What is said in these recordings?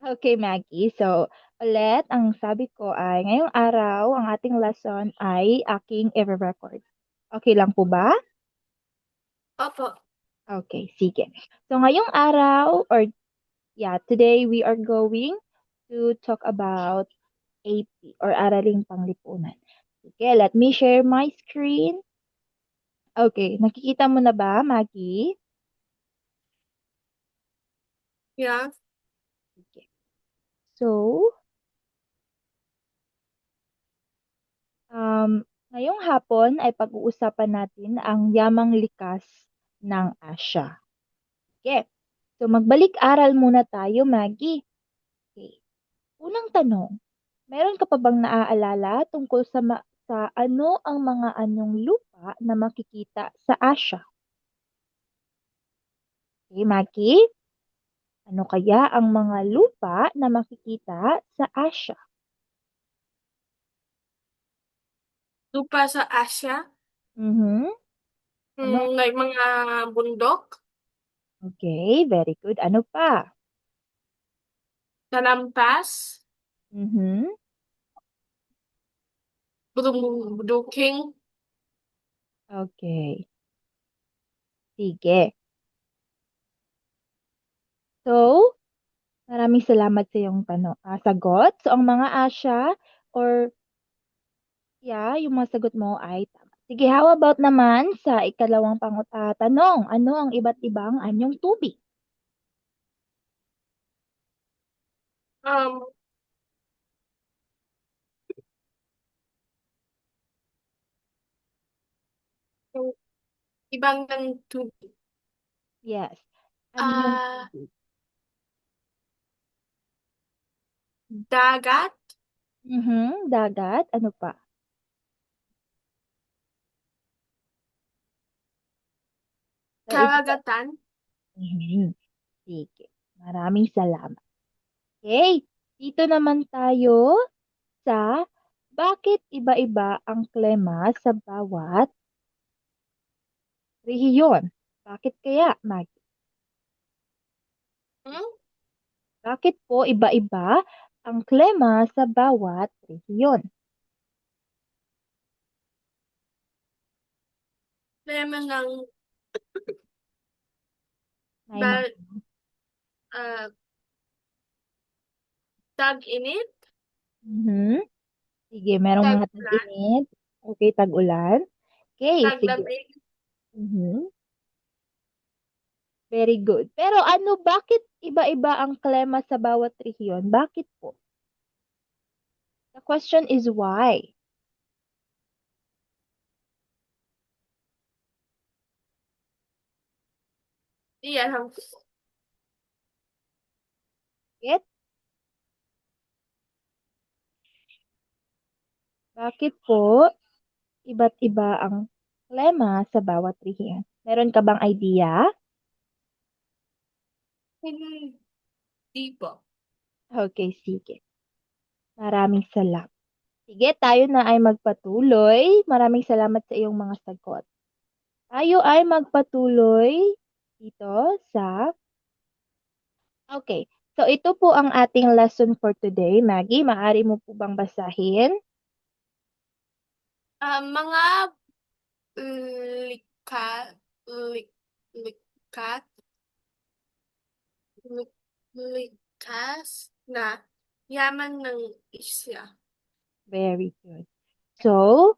Okay, Maggie. So, ulit, ang sabi ko ay, ngayong araw, ang ating lesson ay aking i-record. Okay lang po ba? Opo. Okay, sige. So, ngayong araw, or yeah, today we are going to talk about AP or Araling Panglipunan. Okay, let me share my screen. Okay, nakikita mo na ba, Maggie? Yeah. Okay. So, ngayong hapon ay pag-uusapan natin ang yamang likas ng Asya. Okay. So, magbalik-aral muna tayo, Maggie. Okay. Unang tanong, meron ka pa bang naaalala tungkol sa ano ang mga anyong lupa na makikita sa Asya? Okay, Maggie? Ano kaya ang mga lupa na makikita sa Asya? Lupa sa Asya. Mhm. Ano? May mga bundok, Okay, very good. Ano pa? talampas, Mhm. buduking. Okay. Sige. So, maraming salamat sa iyong sagot. So, ang mga Asya or yeah, yung mga sagot mo ay tama. Sige, how about naman sa ikalawang tanong? Ano ang iba't ibang anyong tubig? Um, yung ibang ng tubig. Yes. Ano yung Ah, tubig? dagat, Mhm, dagat. Ano pa? Sa iba. karagatan. Mhm. Sige. Maraming salamat. Okay. Dito naman tayo sa bakit iba-iba ang klima sa bawat rehiyon. Bakit kaya, Maggie? Hmm? Bakit po iba-iba ang klima sa bawat rehiyon? Lema ng May mga... ba, ah, tag-init, Mhm. Sige, merong mga tag-ulan, tag-init. Okay, tag-ulan. Okay, sige. taglamig. Mhm. Very good. Pero bakit iba-iba ang klima sa bawat rehiyon? Bakit po? The question is why. Iyan. Bakit? Bakit po iba't iba ang klima sa bawat rehiyon? Meron ka bang idea? Hindi po. Okay, sige. Maraming salamat. Sige, tayo na ay magpatuloy. Maraming salamat sa iyong mga sagot. Tayo ay magpatuloy dito sa... Okay, so ito po ang ating lesson for today. Maggie, maaari mo po bang basahin? Mga lika, lik, likat, lik, likas na yaman ng isya. Very good. So,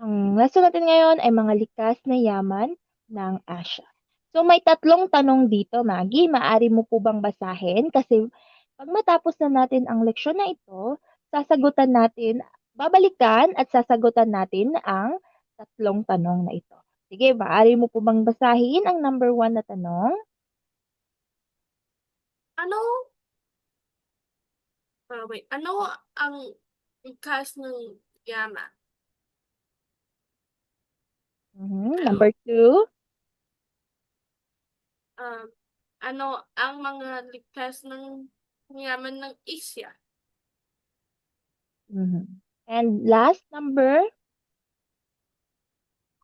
ang lesson natin ngayon ay mga likas na yaman ng Asya. So, may tatlong tanong dito, Maggie. Maaari mo po bang basahin? Kasi pag matapos na natin ang leksyon na ito, sasagutan natin, babalikan at sasagutan natin ang tatlong tanong na ito. Sige, maaari mo po bang basahin ang number one na tanong? Ano, wait, ano ang likas ng yaman? Mhm. Ano, Number two? um, ano ang mga likas ng yaman ng isya? Mhm. And last number?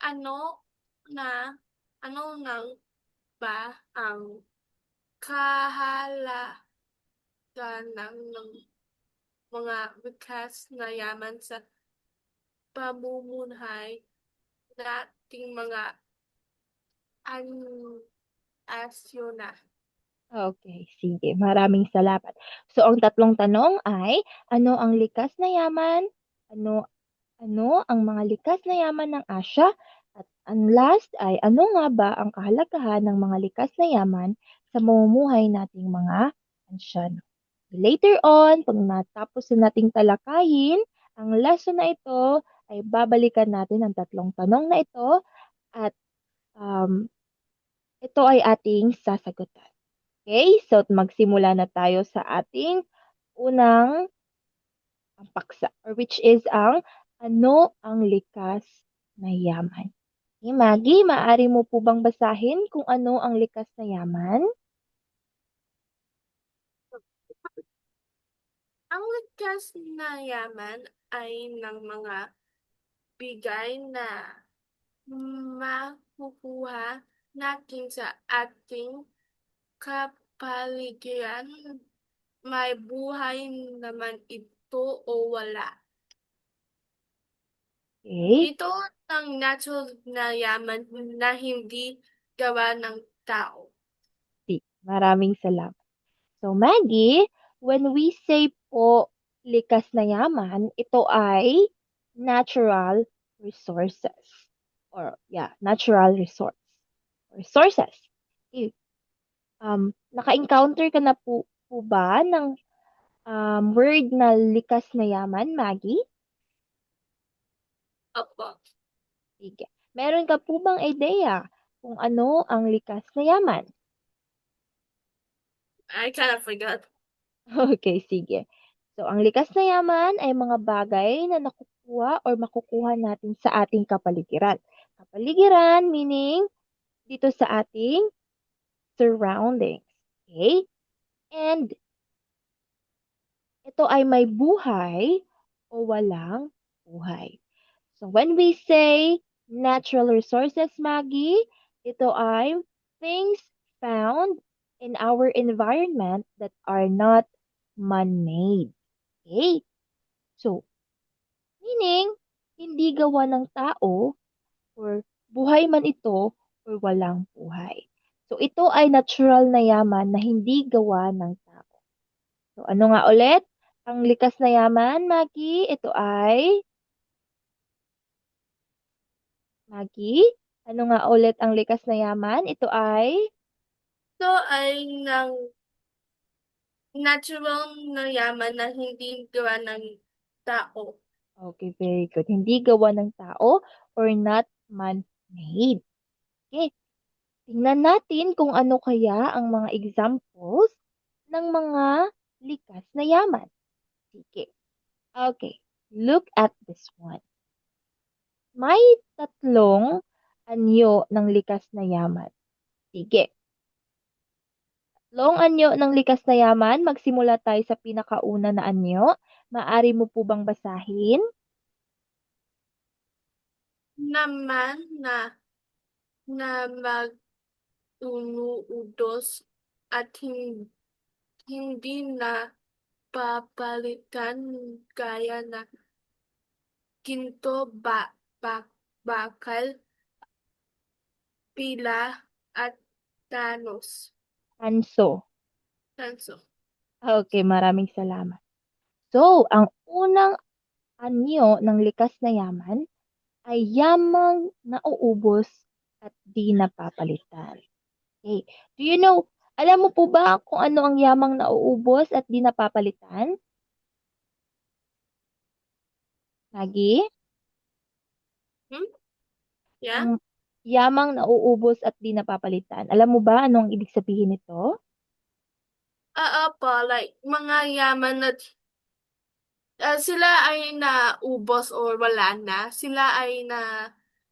Ano na, ano nang ba ang kahalagahan ng mga likas na yaman sa pamumuhay nating mga nasyonal. Okay, sige. Maraming salamat. So, ang tatlong tanong ay, ano ang likas na yaman? Ano ano ang mga likas na yaman ng Asya? At ang last ay, ano nga ba ang kahalagahan ng mga likas na yaman sa mamumuhay nating mga Asyano? Later on, pag natapos na nating talakayin ang lesson na ito, ay babalikan natin ang tatlong tanong na ito at um, ito ay ating sasagutan. Okay, so magsimula na tayo sa ating unang paksa, or which is ang ano ang likas na yaman. Okay, Maggie, maaari mo po bang basahin kung ano ang likas na yaman? Ang likas na yaman ay ng mga bigay na makukuha natin sa ating kapaligiran, may buhay naman ito o wala. Okay, Ito ang natural na yaman na hindi gawa ng tao. maraming salamat. So Maggie, when we say po likas na yaman, ito ay natural resources. Or yeah, natural resources. Okay. Naka-encounter ka na po ba ng word na likas na yaman, Maggie? Opo, Sige. Meron ka po bang ideya kung ano ang likas na yaman? I kind of forgot. Okay, sige. So, ang likas na yaman ay mga bagay na nakukuha or makukuha natin sa ating kapaligiran. Kapaligiran meaning dito sa ating surroundings. Okay? And ito ay may buhay o walang buhay. So when we say natural resources, Maggie, ito ay things found in our environment that are not man-made. Okay? So, meaning, hindi gawa ng tao or buhay man ito or walang buhay. So, ito ay natural na yaman na hindi gawa ng tao. So, ano nga ulit? Ang likas na yaman, Maggie, ito ay Maggie, ano nga ulit ang likas na yaman? Ito ay, Ito ay ng natural na yaman na hindi gawa ng tao. okay, very good. Hindi gawa ng tao or not man-made. Okay, tingnan natin kung ano kaya ang mga examples ng mga likas na yaman. Sige. Okay, look at this one. May tatlong anyo ng likas na yaman. Sige. Tatlong anyo ng likas na yaman. Magsimula tayo sa pinakauna na anyo. Maari mo po bang basahin? Naman na mag-unuudos at hindi na papalitan gaya na ginto, ba, bakal, pila, at tanos. Anso. Tanso. Okay, maraming salamat. So, ang unang anyo ng likas na yaman ay yamang nauubos at di napapalitan. Okay. Do you know, alam mo po ba kung ano ang yamang nauubos at di napapalitan? Lagi? Hmm? Yeah? Ang yamang nauubos at di napapalitan. Alam mo ba ano ang ibig sabihin nito? Po, like, mga yaman na sila ay naubos or wala na. Sila ay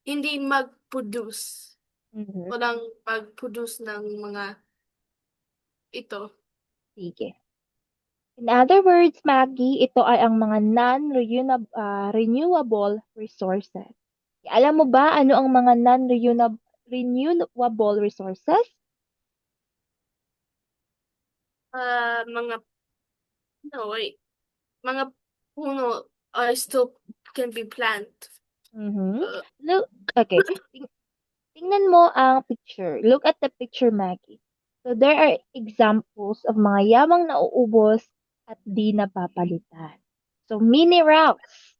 hindi mag-produce. Mhm. Walang mag-produce ng mga ito. Sige. In other words, Maggie, ito ay ang mga renewable resources. Alam mo ba ano ang mga non-renewable resources? Mga, no, wait. Mga puno are still can be plant. Mhm. Uh, Look, okay. Tingnan mo ang picture. Look at the picture, Maggie. So there are examples of mga yamang nauubos at di napapalitan. So minerals.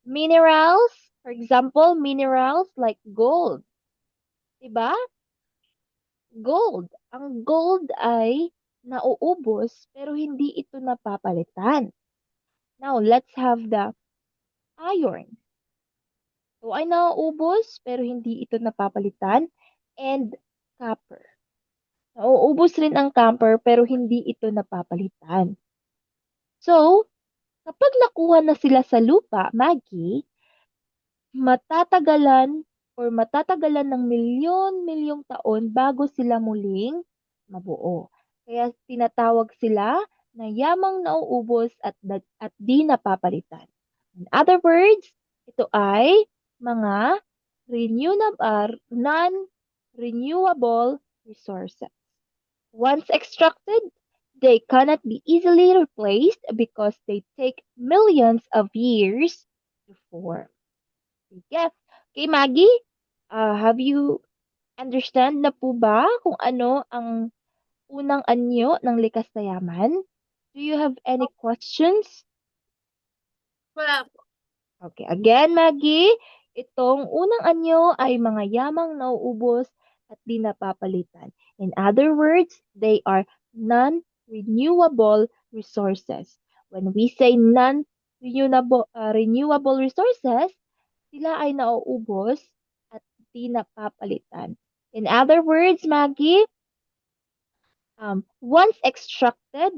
Minerals, for example, minerals like gold. Diba? Gold. Ang gold ay nauubos pero hindi ito napapalitan. Now, let's have the iron. Ito ay nauubos pero hindi ito napapalitan. And copper. Nauubos rin ang copper pero hindi ito napapalitan. So, kapag nakuha na sila sa lupa, Maggie, matatagalan ng milyon-milyong taon bago sila muling mabuo. Kaya tinatawag sila na yamang nauubos at di napapalitan. In other words, ito ay mga non-renewable resources. Once extracted, they cannot be easily replaced because they take millions of years to form. Yes. Okay, Maggie, have you understand na po ba kung ano ang unang anyo ng likas na yaman? Do you have any questions? wala po. Okay, again, Maggie, itong unang anyo ay mga yamang nauubos at di napapalitan. In other words, they are non-renewable resources. When we say non-renewable resources, sila ay nauubos at di napapalitan. In other words, Maggie, once extracted,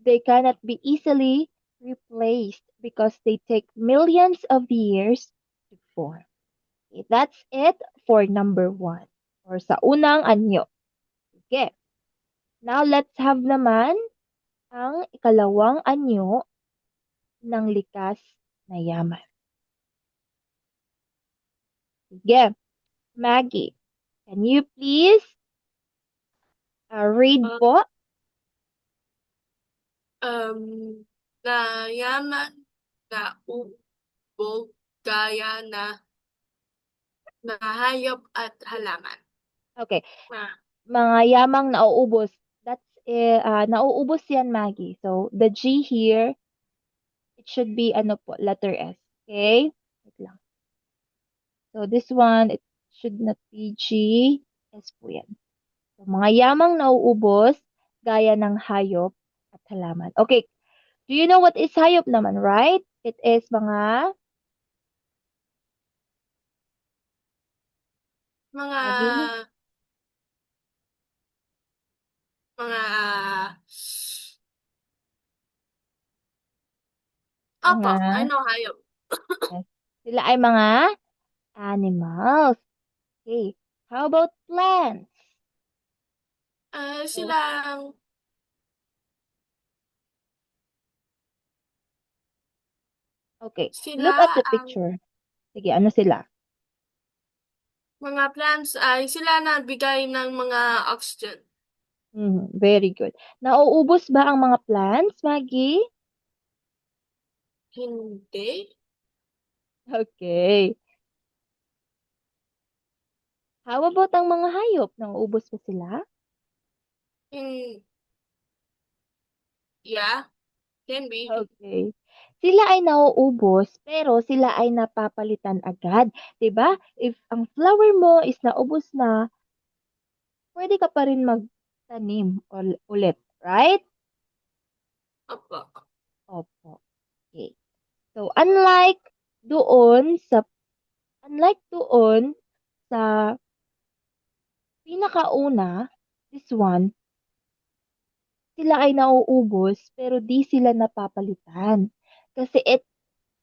they cannot be easily replaced because they take millions of years to form. Okay, that's it for number one or sa unang anyo. Okay. Now, let's have naman ang ikalawang anyo ng likas na yaman. Sige. Maggie, can you please read Uh, po? um, na yaman na ubog gaya na hayop at halaman. Okay. Na, Mga yamang nauubos. Nauubos yan, Maggie. So, the G here, it should be, ano po, letter S. Okay? Wait lang. So, this one, it should not be G. S po yan. So, mga yamang nauubos, gaya ng hayop at halaman. Okay. Do you know what is hayop naman, right? It is mga Maggie, mga Opo, I mga, know hayop. yes. Sila ay mga animals. Okay. How about plants? So, Silang okay. Look at sila the ang picture. Sige, ano sila? mga plants ay sila nagbigay ng mga oxygen. Very good. Nauubos ba ang mga plants, Maggie? Hindi. Okay. How about ang mga hayop? Nauubos ba sila? In, yeah, can be. Okay. Sila ay nauubos, pero sila ay napapalitan agad. 'Di ba? If ang flower mo is naubos na, pwede ka pa rin magtanim ulit, right? Opo. Opo. Okay. So, unlike doon sa pinakauna, this one, sila ay nauubos pero di sila napapalitan. Kasi it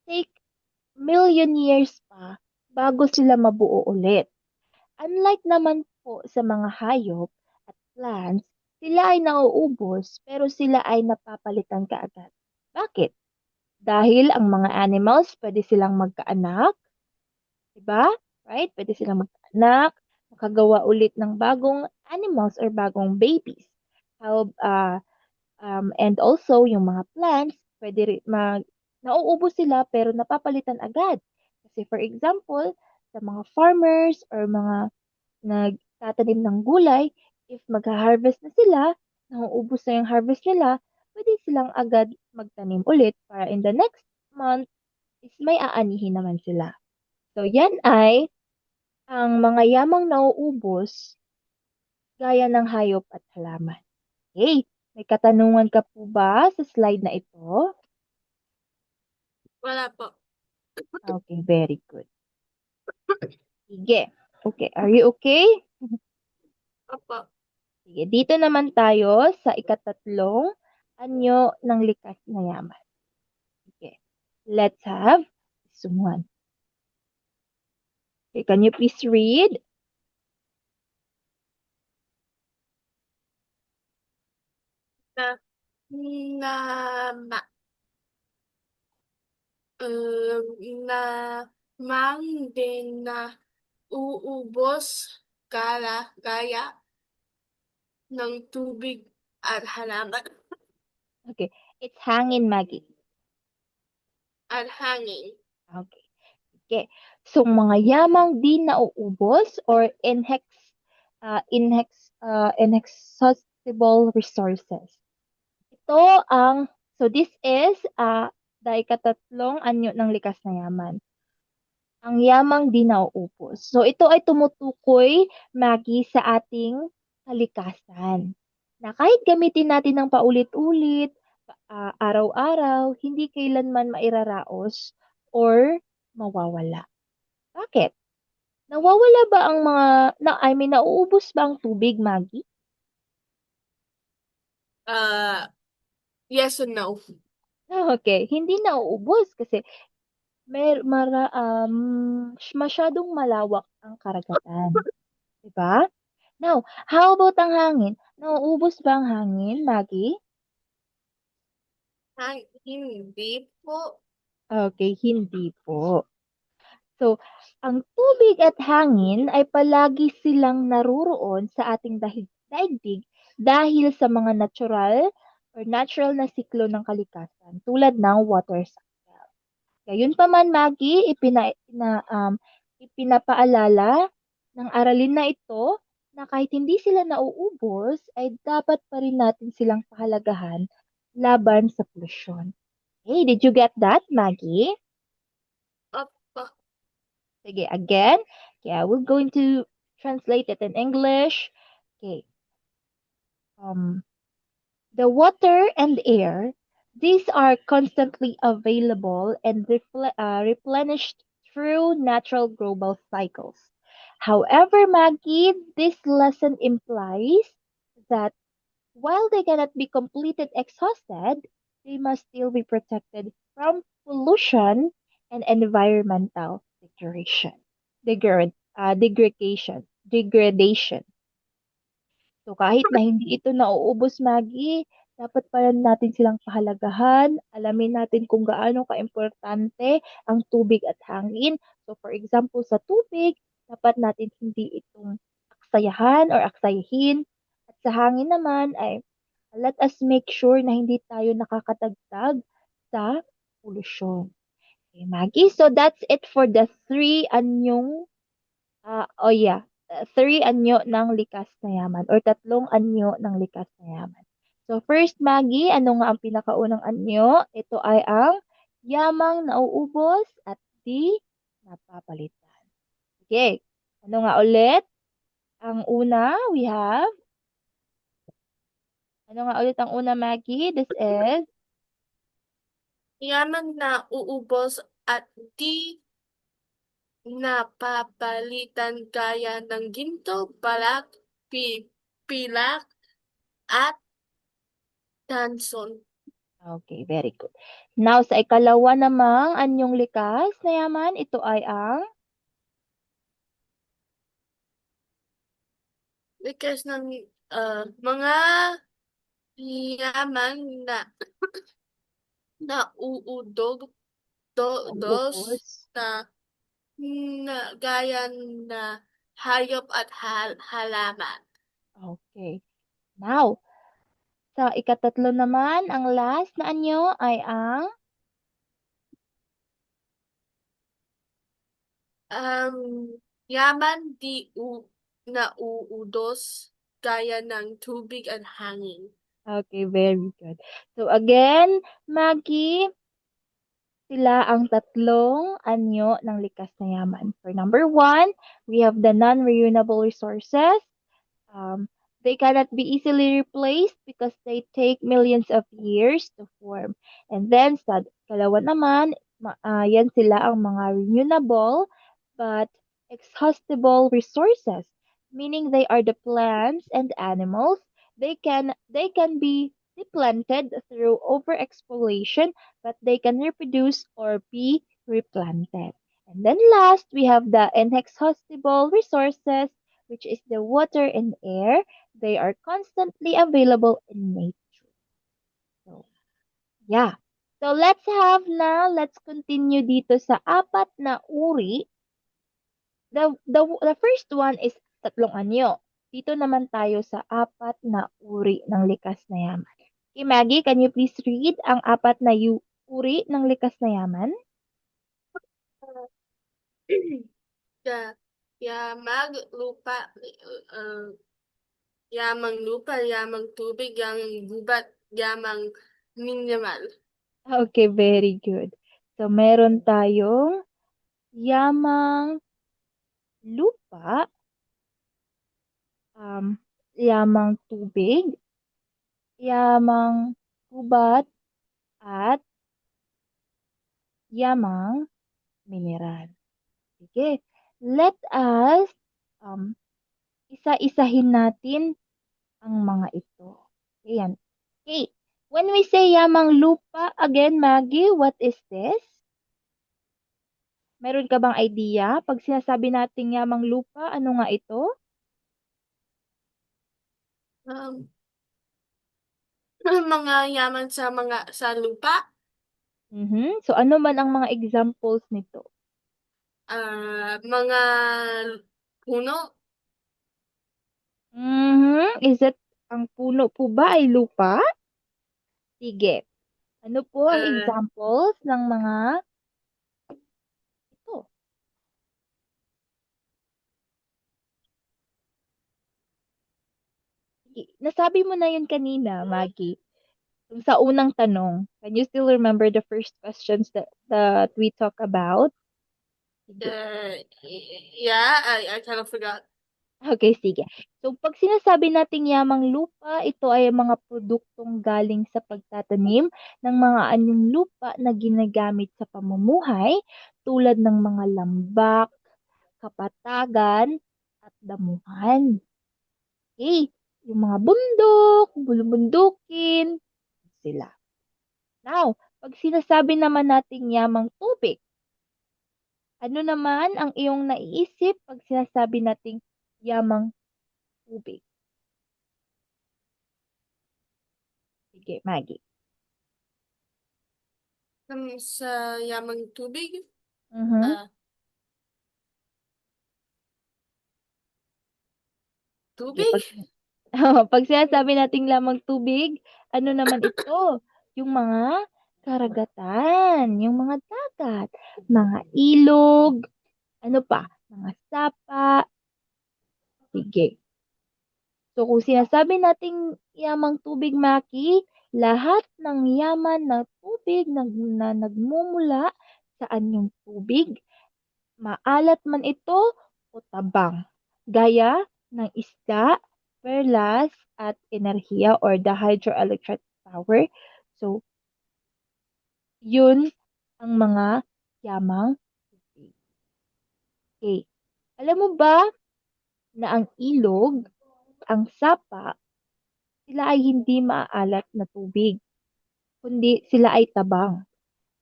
take million years pa bago sila mabuo ulit. Unlike naman po sa mga hayop at plants, sila ay nauubos pero sila ay napapalitan kaagad. Bakit? Dahil ang mga animals pwede silang magkaanak, 'di ba? Right? Pwede silang magkaanak, makagawa ulit ng bagong animals or bagong babies. How And also, yung mga plants, pwede rin nauubos sila pero napapalitan agad. Kasi for example, sa mga farmers or mga nagtatanim ng gulay, if magha-harvest na sila, nauubos na yung harvest nila, pwede silang agad magtanim ulit para in the next month is may aanihin naman sila. So, yan ay ang mga yamang nauubos gaya ng hayop at halaman. Okay, may katanungan ka po ba sa slide na ito? Wala po. Okay, very good. Sige. Okay, are you okay? Opo. Sige, dito naman tayo sa ikatatlong anyo ng likas na yaman. Okay, let's have this one. Okay, can you please read? Na, na, ma, um, na, mang din na uubos gaya ng tubig at halaman Okay, it's hangin, Maggie. at hangin. Okay. Okay. So, mga yamang di nauubos or inexhaustible resources. Ito ang, so this is the ikatatlong anyo ng likas na yaman. Ang yamang di nauubos. So, ito ay tumutukoy, Maggie, sa ating kalikasan. Na kahit gamitin natin ng paulit-ulit, araw-araw, hindi kailanman mairaraos or mawawala. Bakit? Nawawala ba ang nauubos ba ang tubig, Maggie? Uh, yes and no. Okay, hindi nauubos kasi masyadong malawak ang karagatan. Diba? Now, how about ang hangin? Nauubos ba ang hangin, Maggie? Hindi po. Okay, hindi po. So, ang tubig at hangin ay palagi silang naruroon sa ating daigdig dahil sa mga natural na siklo ng kalikasan tulad ng water cycle. Gayunpaman, Maggie, ipinapaalala ng aralin na ito na kahit hindi sila nauubos, ay dapat pa rin natin silang pahalagahan laban sa polusyon. Hey, did you get that, Maggie? Opo. Sige, again. Yeah, we're going to translate it in English. Okay. Um, the water and air, these are constantly available and replenished through natural global cycles. However, Maggie, this lesson implies that while they cannot be completed exhausted, they must still be protected from pollution and environmental degradation. So kahit na hindi ito nauubos, Maggie, dapat pa rin natin silang pahalagahan. Alamin natin kung gaano kaimportante ang tubig at hangin. So for example, sa tubig, dapat natin hindi itong aksayahan or aksayahin. At sa hangin naman ay let us make sure na hindi tayo nakakadagdag sa polusyon. Okay, Maggie, so that's it for the three anyo ng likas na yaman or tatlong anyo ng likas na yaman. So first, Maggie, ano nga ang pinakaunang anyo? Ito ay ang yamang nauubos at di napapalitan. Okay. Ano nga ulit? Ang una, we have, ano nga ulit ang una, Maggie? This is, Yaman na uubos at di napapalitan gaya ng ginto, balak, pilak, at tanson. okay, very good. Now, sa ikalawa namang anyong likas na yaman, ito ay ang, Because ng mga yaman na nauudog dos nauubos. na, gaya na hayop at halaman. Okay. Now, Sa ikatatlo naman, ang last na anyo ay ang Um, yaman di nauudos gaya ng tubig at hangin. okay, very good. So again, Maggie, sila ang tatlong anyo ng likas na yaman. For number one, we have the non-renewable resources. Um, they cannot be easily replaced because they take millions of years to form. And then sa kalawa naman, yan sila ang mga renewable but exhaustible resources, meaning they are the plants and animals. They can be replanted through overexploitation, but they can reproduce or be replanted. And then last, we have the inexhaustible resources, which is the water and air. They are constantly available in nature. So, yeah. So, let's continue dito sa apat na uri. The first one is tatlong anyo. Dito naman tayo sa apat na uri ng likas na yaman. Okay, Maggie, can you please read ang apat na uri ng likas na yaman? Ya, yamang lupa, uh, yamang lupa, yamang tubig, yamang gubat, yamang mineral. Okay, very good. So, meron tayong yamang lupa, um, yamang tubig, yamang gubat, at yamang mineral. Sige, let us um, isa-isahin natin ang mga ito. Ayan. Okay. When we say yamang lupa, again, Maggie, what is this? Meron ka bang idea? Pag sinasabi nating yamang lupa, ano nga ito? Um, mga yaman sa lupa, So, ano man ang mga examples nito? mga puno, Is it ang puno po ba ay lupa? Sige. Ano po ang uh, examples ng mga ito? Sige. Nasabi mo na yun kanina, Maggie. Yung sa unang tanong, can you still remember the first questions that we talk about? Sige. yeah, I kind of forgot. Okay, sige. So, pag sinasabi nating yamang lupa, ito ay mga produktong galing sa pagtatanim ng mga anyong lupa na ginagamit sa pamumuhay tulad ng mga lambak, kapatagan, at damuhan. Okay, yung mga bundok, bulubundukin, sila. Now, pag sinasabi naman nating yamang tubig, ano naman ang iyong naiisip pag sinasabi nating yamang tubig? Sige, Maggie. Sa yamang tubig, Mhm. uh, Sige, tubig, pag sinasabi nating lamang tubig, ano naman ito? Yung mga karagatan, yung mga dagat, mga ilog, ano pa? Mga sapa. Sige. So, kung sinasabi nating yamang tubig, Maki, lahat ng yaman na tubig na nagmumula sa anyong tubig, maalat man ito o tabang, gaya ng isda, perlas, at enerhiya or the hydroelectric power. So, yun ang mga yamang tubig. Okay. Alam mo ba na ang ilog, ang sapa, sila ay hindi maaalat na tubig, kundi sila ay tabang.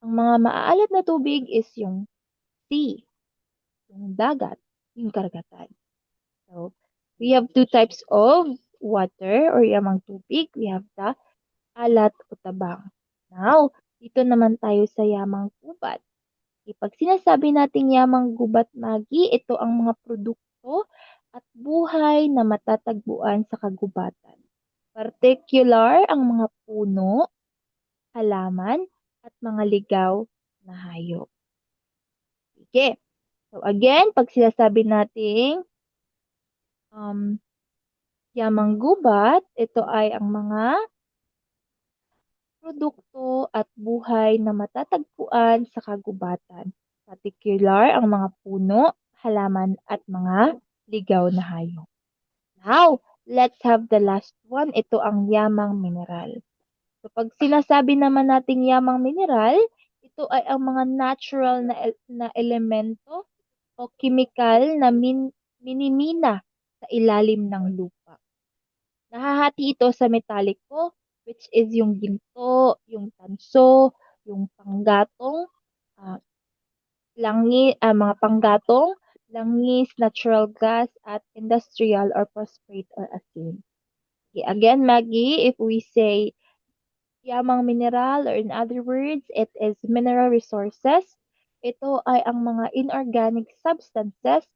Ang mga maaalat na tubig is yung sea, yung dagat, yung karagatan. So, we have two types of water or yamang tubig. We have the alat o tabang. Now, dito naman tayo sa yamang gubat. Pag sinasabi nating yamang gubat, Magi, ito ang mga produkto at buhay na matatagpuan sa kagubatan. Particular ang mga puno, halaman, at mga ligaw na hayop. Sige. So again, pag sinasabi nating um, yamang gubat, ito ay ang mga produkto at buhay na matatagpuan sa kagubatan. Particular ang mga puno, halaman at mga ligaw na hayop. Now, let's have the last one. Ito ang yamang mineral. So, pag sinasabi naman nating yamang mineral, ito ay ang mga natural na elemento o chemical na minimina sa ilalim ng lupa. Nahahati ito sa metallico, which is yung ginto, yung tanso, yung panggatong, ah, mga panggatong, langis, natural gas, at industrial or phosphate or asin. Okay, again, Maggie, if we say yamang mineral or in other words, it is mineral resources. Ito ay ang mga inorganic substances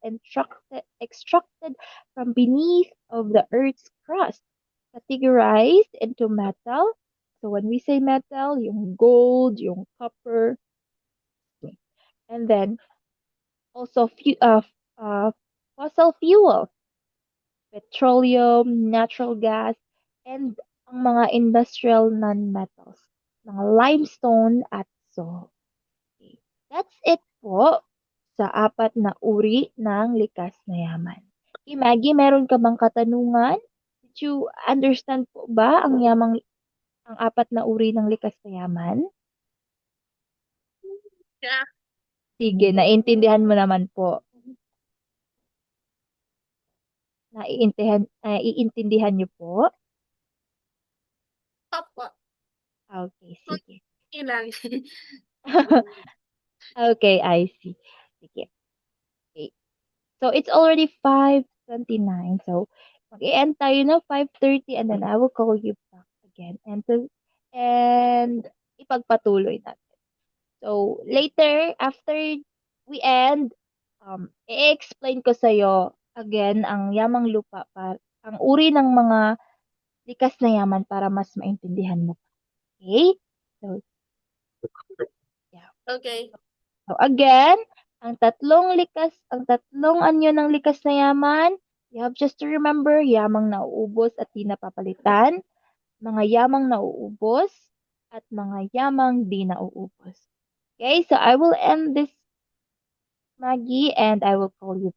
extracted from beneath of the Earth's crust, categorized into metal. So when we say metal, yung gold, yung copper, and then also uh, fossil fuel, petroleum, natural gas, and ang mga industrial non-metals, mga limestone at salt. Okay. That's it po sa apat na uri ng likas na yaman. Okay, Maggie, meron ka bang katanungan? Did you understand po ba ang apat na uri ng likas na yaman? Yeah. Sige, naiintindihan mo naman po. Iintindihan niyo po? Opo. Okay, sige. Ilang. Okay, I see. Sige. Okay. So, it's already 5:29. So, mag-i-end tayo na 5:30 and then I will call you back again and ipagpatuloy natin. So, later, after we end, i-explain ko sa'yo again ang yamang lupa, ang uri ng mga likas na yaman para mas maintindihan mo. Okay? So, yeah. Okay. So again, ang tatlong anyo ng likas na yaman, you have just to remember, yamang nauubos at di napapalitan, mga yamang nauubos, at mga yamang di nauubos. Okay, so I will end this, Maggie, and I will call you